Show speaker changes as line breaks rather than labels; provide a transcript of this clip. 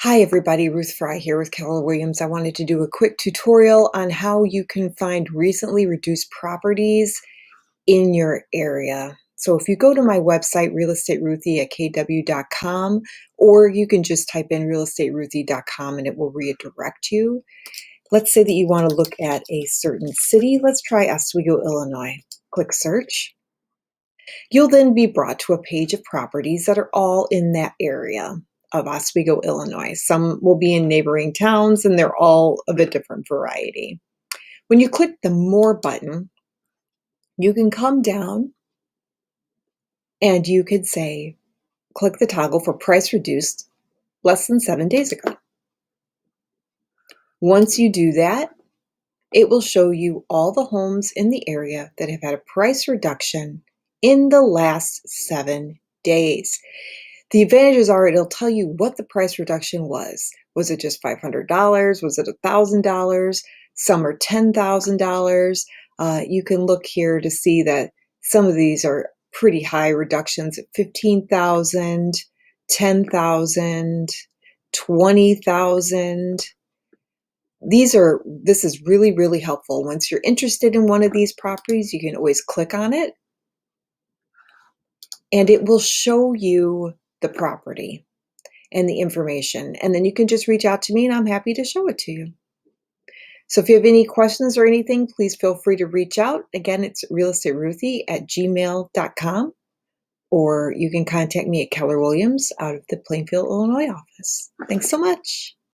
Hi everybody, Ruth Frey here with Keller Williams. I wanted to do a quick tutorial on how you can find recently reduced properties in your area. So if you go to my website, REALESTATERUTHIE at kw.com, or you can just type in realestateruthie.com and it will redirect you. Let's say that you want to look at a certain city. Let's try Oswego, Illinois. Click search. You'll then be brought to a page of properties that are all in that area of Oswego, Illinois. Some will be in neighboring towns, and they're all of a different variety. When you click the More button, you can come down and you could say, click the toggle for price reduced less than 7 days ago. Once you do that, it will show you all the homes in the area that have had a price reduction in the last 7 days. The advantages are it'll tell you what the price reduction was. Was it just $500? Was it $1,000? Some are $10,000. You can look here to see that some of these are pretty high reductions at $15,000, $10,000, $20,000. This is really, really helpful. Once you're interested in one of these properties, you can always click on it and it will show you the property and the information. And then you can just reach out to me and I'm happy to show it to you. So if you have any questions or anything, please feel free to reach out. Again, it's realestateruthie at gmail.com, or you can contact me at Keller Williams out of the Plainfield, Illinois office. Thanks so much.